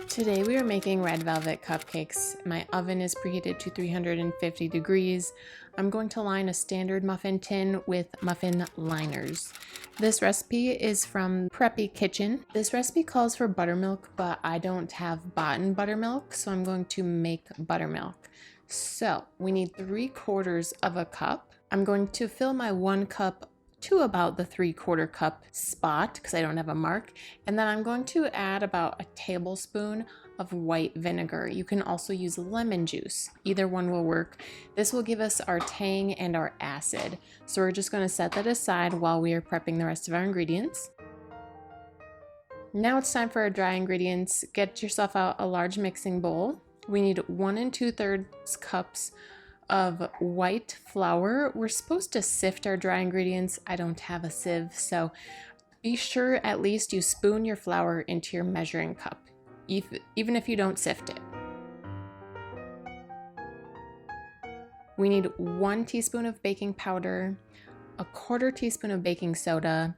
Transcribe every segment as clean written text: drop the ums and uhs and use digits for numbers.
Today we are making red velvet cupcakes. My oven is preheated to 350 degrees. I'm going to line a standard muffin tin with muffin liners. This recipe is from Preppy Kitchen. This recipe calls for buttermilk, but I don't have bought-in buttermilk, so I'm going to make buttermilk. So we need 3/4 of a cup. I'm going to fill my 1 cup to about the 3/4 cup spot because I don't have a mark, and then I'm going to add about a tablespoon of white vinegar. You can also use lemon juice, either one will work. This will give us our tang and our acid, so we're just going to set that aside while we are prepping the rest of our ingredients. Now it's time for our dry ingredients. Get yourself out a large mixing bowl. We need 1 2/3 cups of white flour. We're supposed to sift our dry ingredients. I don't have a sieve, so be sure at least you spoon your flour into your measuring cup, even if you don't sift it. We need 1 teaspoon of baking powder, 1/4 teaspoon of baking soda,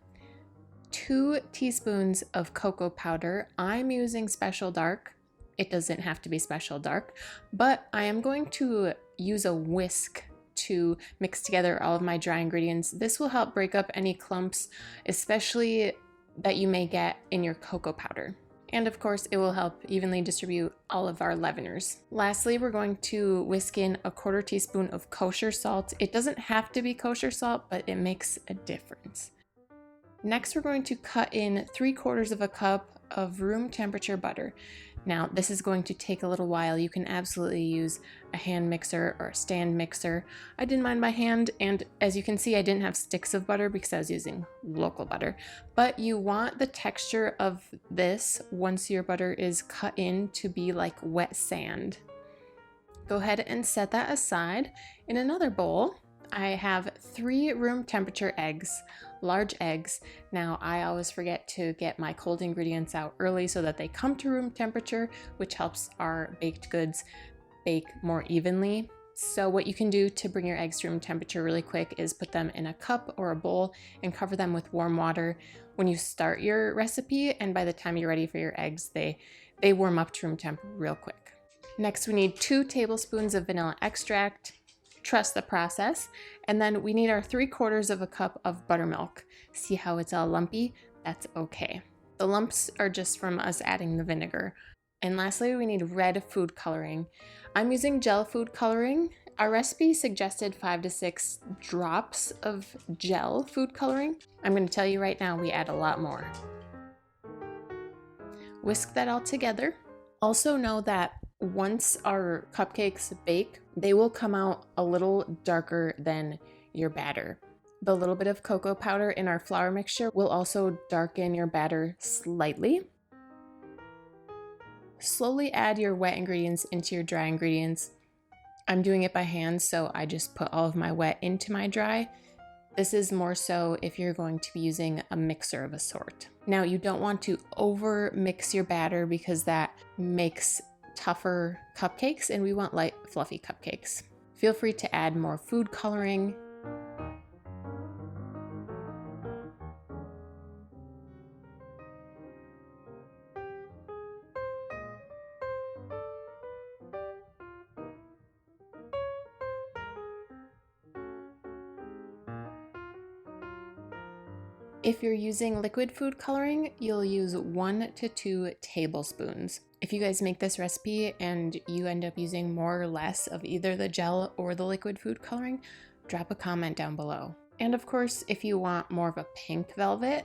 2 teaspoons of cocoa powder. I'm using Special Dark. It doesn't have to be Special Dark, but I am going to use a whisk to mix together all of my dry ingredients. This will help break up any clumps, especially that you may get in your cocoa powder. And of course, it will help evenly distribute all of our leaveners. Lastly, we're going to whisk in 1/4 teaspoon of kosher salt. It doesn't have to be kosher salt, but it makes a difference. Next, we're going to cut in 3/4 of a cup of room temperature butter. Now, this is going to take a little while. You can absolutely use a hand mixer or a stand mixer. I did mine by hand, and as you can see, I didn't have sticks of butter because I was using local butter. But you want the texture of this, once your butter is cut in, to be like wet sand. Go ahead and set that aside. In another bowl, I have 3 room temperature eggs, large eggs. Now, I always forget to get my cold ingredients out early so that they come to room temperature, which helps our baked goods bake more evenly. So what you can do to bring your eggs to room temperature really quick is put them in a cup or a bowl and cover them with warm water when you start your recipe, and by the time you're ready for your eggs, they warm up to room temp real quick. Next, we need 2 tablespoons of vanilla extract. Trust the process. And then we need our 3/4 of a cup of buttermilk. See how it's all lumpy? That's okay. The lumps are just from us adding the vinegar. And lastly, we need red food coloring. I'm using gel food coloring. Our recipe suggested 5 to 6 drops of gel food coloring. I'm going to tell you right now, we add a lot more. Whisk that all together. Also know that once our cupcakes bake, they will come out a little darker than your batter. The little bit of cocoa powder in our flour mixture will also darken your batter slightly. Slowly add your wet ingredients into your dry ingredients. I'm doing it by hand, so I just put all of my wet into my dry. This is more so if you're going to be using a mixer of a sort. Now, you don't want to over mix your batter because that makes tougher cupcakes, and we want light, fluffy cupcakes. Feel free to add more food coloring. If you're using liquid food coloring, you'll use 1 to 2 tablespoons. If you guys make this recipe and you end up using more or less of either the gel or the liquid food coloring, drop a comment down below. And of course, if you want more of a pink velvet,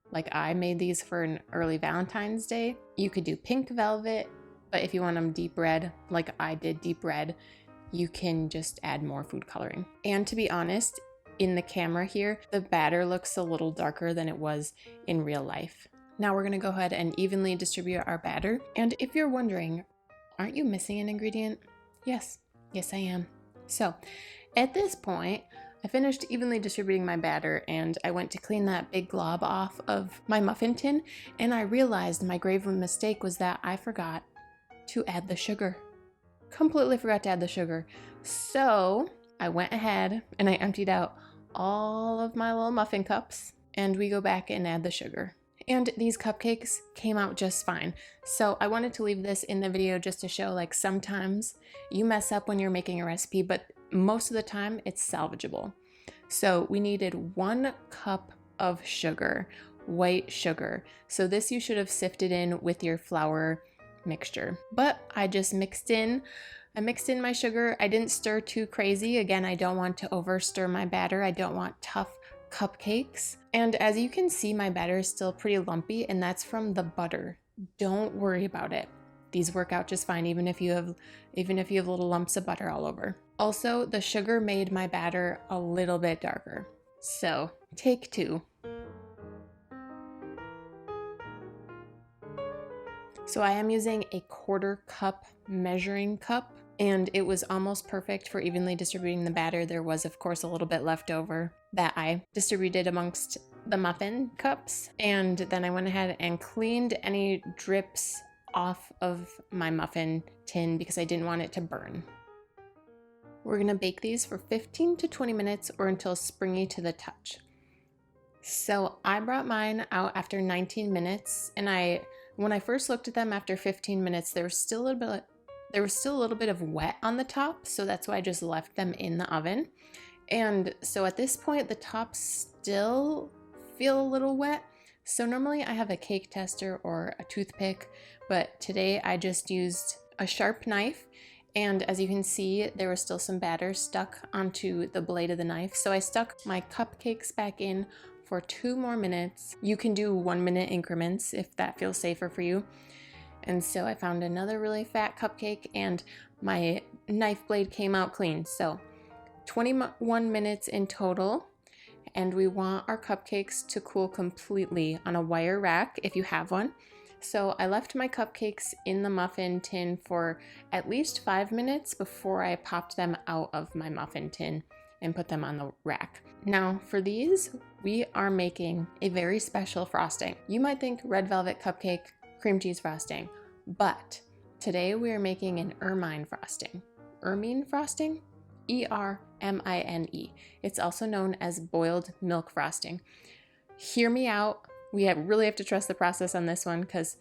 like I made these for an early Valentine's Day, you could do pink velvet, but if you want them deep red, like I did deep red, you can just add more food coloring. And to be honest, in the camera here, the batter looks a little darker than it was in real life. Now we're going to go ahead and evenly distribute our batter. And if you're wondering, aren't you missing an ingredient? Yes I am. So at this point, I finished evenly distributing my batter and I went to clean that big glob off of my muffin tin, and I realized my grave mistake was that I forgot to add the sugar. Completely forgot to add the sugar. So I went ahead and I emptied out all of my little muffin cups, and we go back and add the sugar. And these cupcakes came out just fine. So I wanted to leave this in the video just to show, like, sometimes you mess up when you're making a recipe, but most of the time it's salvageable. So we needed 1 cup of sugar, white sugar. So this you should have sifted in with your flour mixture. But I just mixed in my sugar. I didn't stir too crazy. Again, I don't want to over stir my batter. I don't want tough cupcakes. And as you can see, my batter is still pretty lumpy, and that's from the butter. Don't worry about it. These work out just fine, even if you have little lumps of butter all over. Also, the sugar made my batter a little bit darker. So, take 2. So I am using a 1/4 cup measuring cup, and it was almost perfect for evenly distributing the batter. There was, of course, a little bit left over that I distributed amongst the muffin cups. And then I went ahead and cleaned any drips off of my muffin tin because I didn't want it to burn. We're gonna bake these for 15 to 20 minutes or until springy to the touch. So I brought mine out after 19 minutes, and when I first looked at them after 15 minutes, there was still a little bit of wet on the top, so that's why I just left them in the oven. And so at this point, the tops still feel a little wet. So normally I have a cake tester or a toothpick, but today I just used a sharp knife. And as you can see, there was still some batter stuck onto the blade of the knife. So I stuck my cupcakes back in for 2 more minutes. You can do 1-minute increments if that feels safer for you. And so I found another really fat cupcake, and my knife blade came out clean. So 21 minutes in total, and we want our cupcakes to cool completely on a wire rack if you have one. So I left my cupcakes in the muffin tin for at least 5 minutes before I popped them out of my muffin tin and put them on the rack. Now for these, we are making a very special frosting. You might think red velvet cupcake, cream cheese frosting, but today we are making an Ermine frosting. Ermine frosting? E-R-M-I-N-E. It's also known as boiled milk frosting. Hear me out. We really have to trust the process on this one because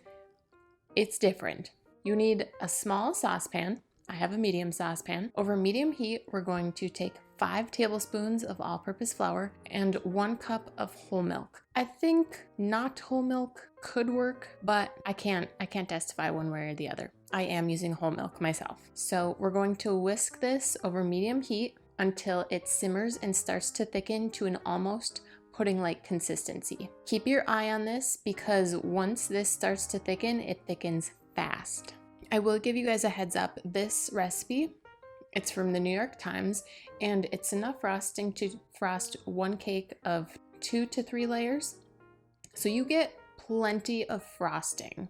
it's different. You need a small saucepan. I have a medium saucepan. Over medium heat, we're going to take 5 tablespoons of all-purpose flour and 1 cup of whole milk. I think not whole milk could work, but I can't testify one way or the other. I am using whole milk myself. So we're going to whisk this over medium heat until it simmers and starts to thicken to an almost pudding-like consistency. Keep your eye on this because once this starts to thicken, it thickens fast. I will give you guys a heads up. This recipe, it's from the New York Times, and it's enough frosting to frost 1 cake of 2 to 3 layers. So you get plenty of frosting.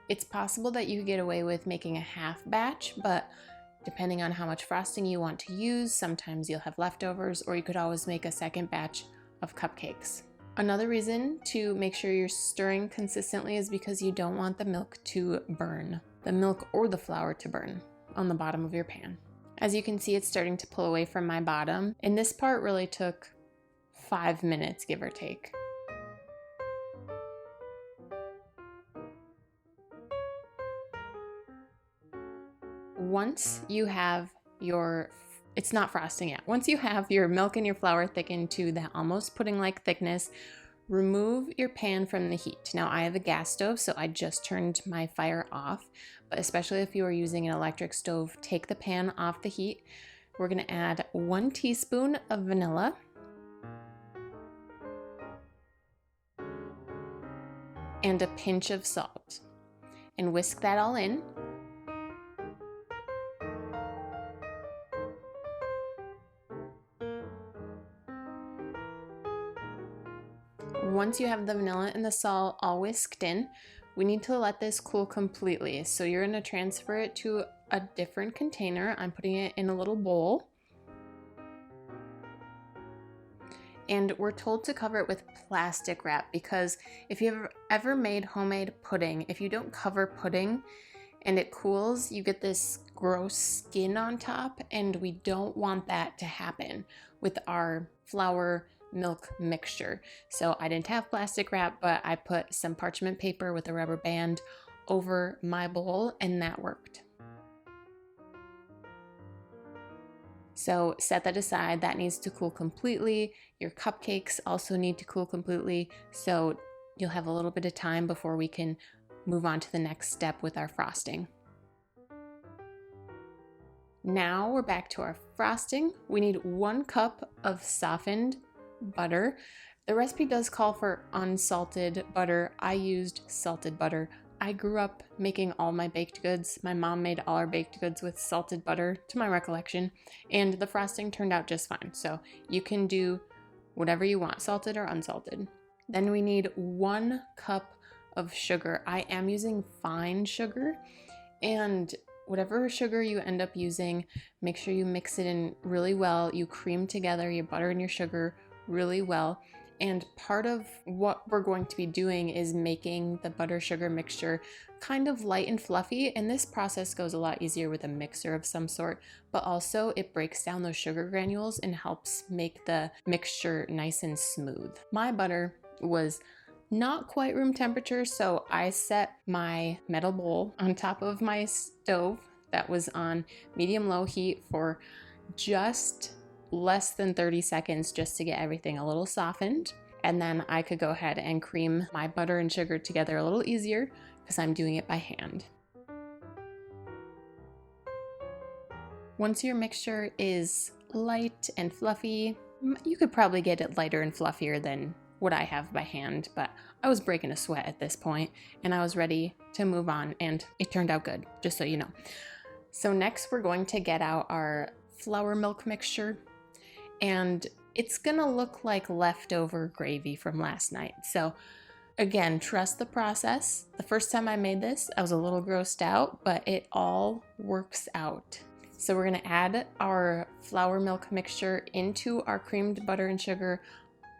It's possible that you get away with making a half batch, but depending on how much frosting you want to use, sometimes you'll have leftovers, or you could always make a second batch of cupcakes. Another reason to make sure you're stirring consistently is because you don't want the milk to burn. The milk or the flour to burn on the bottom of your pan. As you can see, it's starting to pull away from my bottom, and this part really took 5 minutes, give or take. Once you have it's not frosting yet. Once you have your milk and your flour thickened to that almost pudding-like thickness, remove your pan from the heat. Now I have a gas stove, so I just turned my fire off, but especially if you are using an electric stove, take the pan off the heat. We're gonna add 1 teaspoon of vanilla, and a pinch of salt, and whisk that all in. Once you have the vanilla and the salt all whisked in, we need to let this cool completely. So you're going to transfer it to a different container. I'm putting it in a little bowl. And we're told to cover it with plastic wrap because if you've ever made homemade pudding, if you don't cover pudding and it cools, you get this gross skin on top, and we don't want that to happen with our flour milk mixture. So I didn't have plastic wrap, but I put some parchment paper with a rubber band over my bowl, and that worked. So set that aside. That needs to cool completely. Your cupcakes also need to cool completely. So you'll have a little bit of time before we can move on to the next step with our frosting. Now we're back to our frosting. We need 1 cup of softened butter. The recipe does call for unsalted butter. I used salted butter. I grew up making all my baked goods. My mom made all our baked goods with salted butter, to my recollection, and the frosting turned out just fine. So you can do whatever you want, salted or unsalted. Then we need 1 cup of sugar. I am using fine sugar, and whatever sugar you end up using, make sure you mix it in really well. You cream together your butter and your sugar really well. And part of what we're going to be doing is making the butter sugar mixture kind of light and fluffy. And this process goes a lot easier with a mixer of some sort, but also it breaks down those sugar granules and helps make the mixture nice and smooth. My butter was not quite room temperature, so I set my metal bowl on top of my stove that was on medium-low heat for just less than 30 seconds just to get everything a little softened. And then I could go ahead and cream my butter and sugar together a little easier because I'm doing it by hand. Once your mixture is light and fluffy, you could probably get it lighter and fluffier than what I have by hand, but I was breaking a sweat at this point and I was ready to move on, and it turned out good, just so you know. So next we're going to get out our flour milk mixture, and it's gonna look like leftover gravy from last night. So again, trust the process. The first time I made this, I was a little grossed out, but it all works out. So we're gonna add our flour milk mixture into our creamed butter and sugar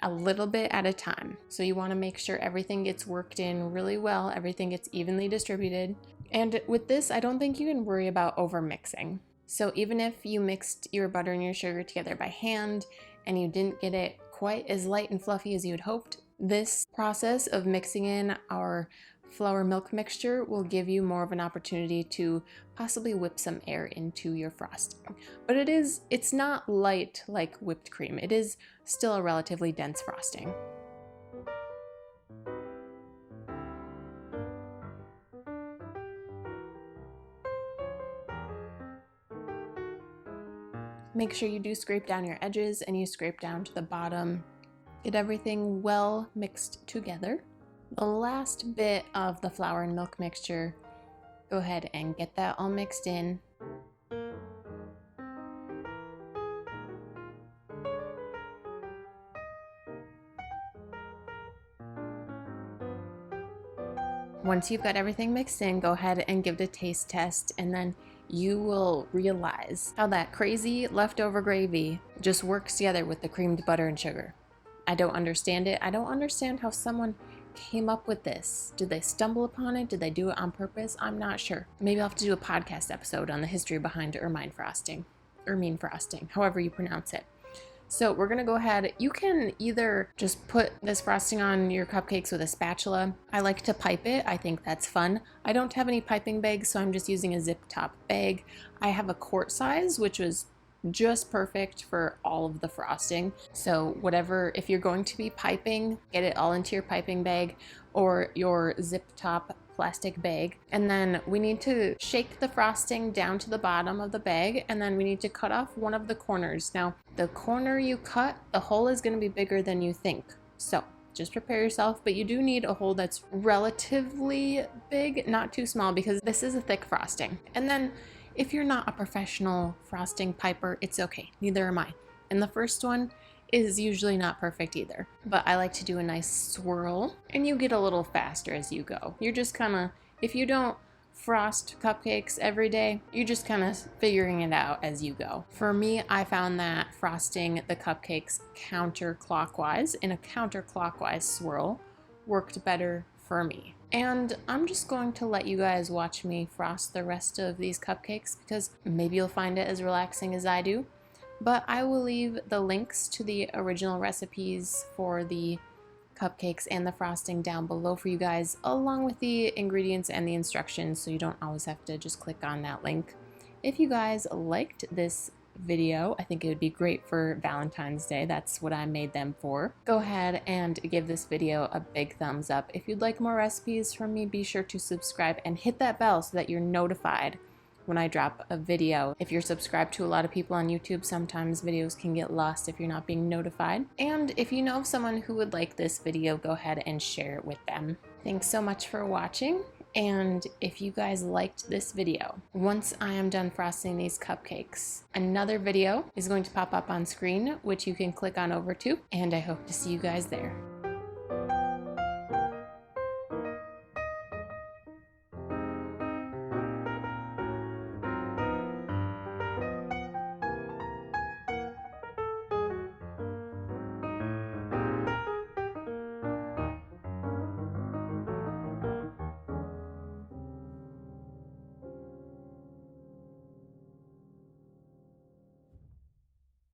a little bit at a time. So you wanna make sure everything gets worked in really well, everything gets evenly distributed. And with this, I don't think you can worry about over mixing. So even if you mixed your butter and your sugar together by hand and you didn't get it quite as light and fluffy as you had hoped, this process of mixing in our flour milk mixture will give you more of an opportunity to possibly whip some air into your frosting. But it's not light like whipped cream. It is still a relatively dense frosting. Make sure you do scrape down your edges and you scrape down to the bottom. Get everything well mixed together. The last bit of the flour and milk mixture, go ahead and get that all mixed in. Once you've got everything mixed in, go ahead and give it a taste test, and then you will realize how that crazy leftover gravy just works together with the creamed butter and sugar. I don't understand it. I don't understand how someone came up with this. Did they stumble upon it? Did they do it on purpose? I'm not sure. Maybe I'll have to do a podcast episode on the history behind Ermine frosting, however you pronounce it. So we're gonna go ahead, you can either just put this frosting on your cupcakes with a spatula. I like to pipe it, I think that's fun. I don't have any piping bags, so I'm just using a zip top bag. I have a quart size, which was just perfect for all of the frosting. So whatever, if you're going to be piping, get it all into your piping bag or your zip top plastic bag. And then we need to shake the frosting down to the bottom of the bag, and then we need to cut off one of the corners. Now, the corner you cut, the hole is going to be bigger than you think. So just prepare yourself, but you do need a hole that's relatively big, not too small, because this is a thick frosting. And then if you're not a professional frosting piper, it's okay. Neither am I. And the first one is usually not perfect either, but I like to do a nice swirl, and you get a little faster as you go. You're just kind of, if you don't frost cupcakes every day, you're just kind of figuring it out as you go. For me, I found that frosting the cupcakes counterclockwise in a counterclockwise swirl worked better for me. And I'm just going to let you guys watch me frost the rest of these cupcakes, because maybe you'll find it as relaxing as I do. but I will leave the links to the original recipes for the cupcakes and the frosting down below for you guys, along with the ingredients and the instructions, so you don't always have to just click on that link. If you guys liked this video, I think it would be great for Valentine's Day. That's what I made them for. Go ahead and give this video a big thumbs up. If you'd like more recipes from me, be sure to subscribe and hit that bell so that you're notified when I drop a video. If you're subscribed to a lot of people on YouTube, sometimes videos can get lost if you're not being notified. And if you know of someone who would like this video, go ahead and share it with them. Thanks so much for watching. And if you guys liked this video, once I am done frosting these cupcakes, another video is going to pop up on screen, which you can click on over to, and I hope to see you guys there.